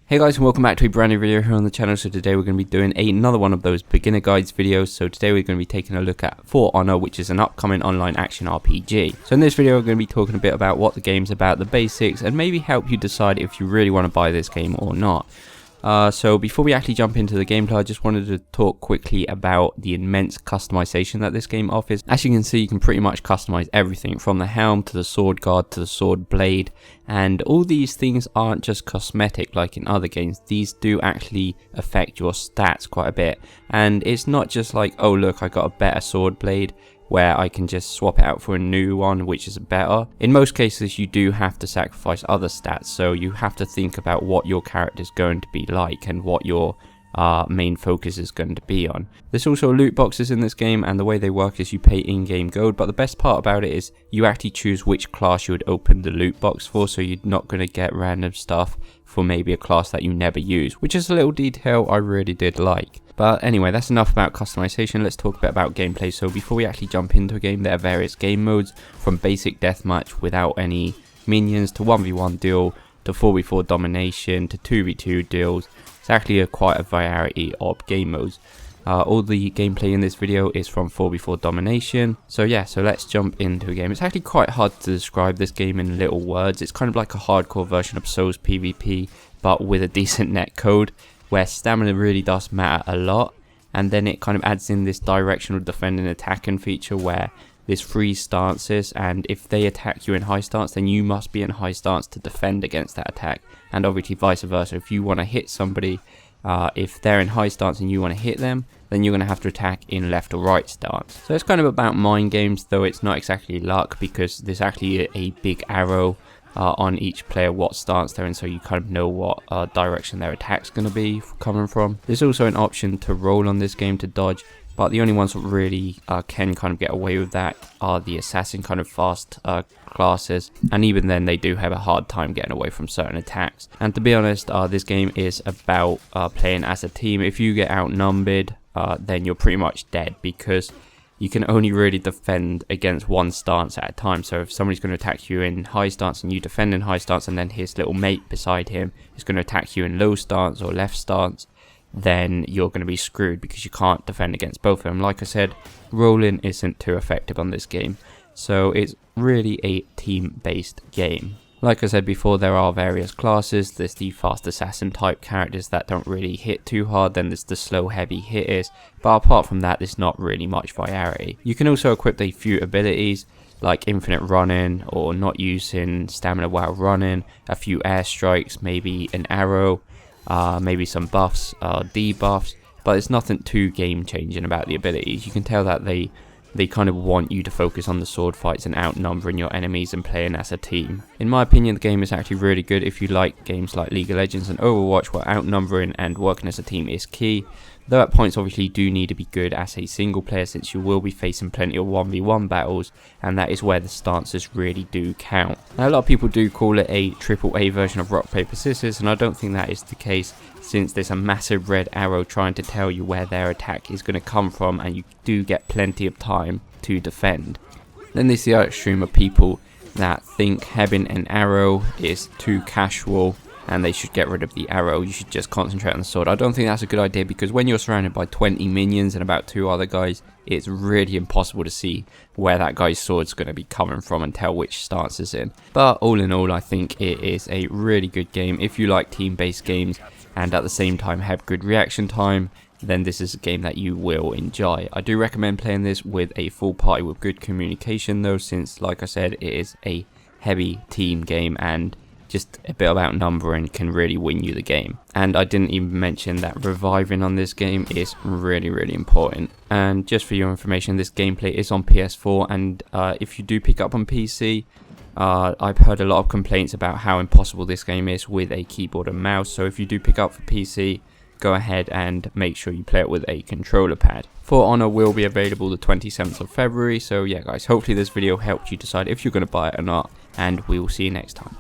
Hey guys, and welcome back to a brand new video here on the channel. So today we're going to be doing another one of those beginner guides videos. So today we're going to be taking a look at For Honor, which is an upcoming online action RPG. So in this video we're going to be talking a bit about what the game's about, the basics, and maybe help you decide if you really want to buy this game or not. So before we actually jump into the gameplay, I just wanted to talk quickly about the immense customization that this game offers. As you can see, you can pretty much customize everything from the helm to the sword guard to the sword blade, and all these things aren't just cosmetic like in other games. These do actually affect your stats quite a bit, and it's not just like, oh look, I got a better sword blade, where I can just swap it out for a new one which is better. In most cases you do have to sacrifice other stats, so you have to think about what your character is going to be like and what your main focus is going to be on. There's also loot boxes in this game, and the way they work is you pay in-game gold, but the best part about it is you actually choose which class you would open the loot box for, so you're not going to get random stuff for maybe a class that you never use, which is a little detail I really did like. But anyway, that's enough about customization. Let's talk a bit about gameplay. So before we actually jump into a game, there are various game modes, from basic deathmatch without any minions to 1v1 duel to 4v4 domination to 2v2 duels. It's actually quite a variety of game modes. All the gameplay in this video is from 4v4 domination. So let's jump into a game. It's actually quite hard to describe this game in little words. It's kind of like a hardcore version of Souls PvP, but with a decent netcode, where stamina really does matter a lot, and then it kind of adds in this directional defend and attacking feature where there's free stances, and if they attack you in high stance, then you must be in high stance to defend against that attack, and obviously vice versa. If you want to hit somebody, if they're in high stance and you want to hit them, then you're going to have to attack in left or right stance. So it's kind of about mind games, though it's not exactly luck, because there's actually a big arrow on each player what stance they're in, so you kind of know what direction their attack's going to be coming from. There's also an option to roll on this game to dodge, but the only ones that really can kind of get away with that are the assassin kind of fast classes, and even then they do have a hard time getting away from certain attacks. And to be honest, this game is about playing as a team. If you get outnumbered, then you're pretty much dead, because you can only really defend against one stance at a time. So if somebody's going to attack you in high stance and you defend in high stance, and then his little mate beside him is going to attack you in low stance or left stance, then you're going to be screwed because you can't defend against both of them. Like I said, rolling isn't too effective on this game, so it's really a team-based game. Like I said before, there are various classes. There's the fast assassin type characters that don't really hit too hard, then there's the slow heavy hitters, but apart from that there's not really much variety. You can also equip a few abilities like infinite running or not using stamina while running, a few airstrikes, maybe an arrow, maybe some buffs, debuffs, but it's nothing too game changing about the abilities. You can tell that they kind of want you to focus on the sword fights and outnumbering your enemies and playing as a team. In my opinion, the game is actually really good if you like games like League of Legends and Overwatch, where outnumbering and working as a team is key. Though at points obviously you do need to be good as a single player, since you will be facing plenty of 1v1 battles, and that is where the stances really do count. Now, a lot of people do call it a AAA version of Rock Paper Scissors, and I don't think that is the case, since there's a massive red arrow trying to tell you where their attack is going to come from, and you do get plenty of time to defend. Then there's the other extreme of people that think having an arrow is too casual and they should get rid of the arrow. You should just concentrate on the sword. I don't think that's a good idea, because when you're surrounded by 20 minions and about 2 other guys, it's really impossible to see where that guy's sword's going to be coming from and tell which stance it's in. But all in all, I think it is a really good game. If you like team-based games and at the same time have good reaction time, then this is a game that you will enjoy. I do recommend playing this with a full party with good communication though, since like I said, it is a heavy team game, and just a bit of outnumbering can really win you the game. And I didn't even mention that reviving on this game is really important. And just for your information, this gameplay is on PS4, and if you do pick up on PC, I've heard a lot of complaints about how impossible this game is with a keyboard and mouse. So if you do pick up for PC, go ahead and make sure you play it with a controller pad. For Honor will be available the 27th of February. So yeah guys, hopefully this video helped you decide if you're going to buy it or not, and we will see you next time.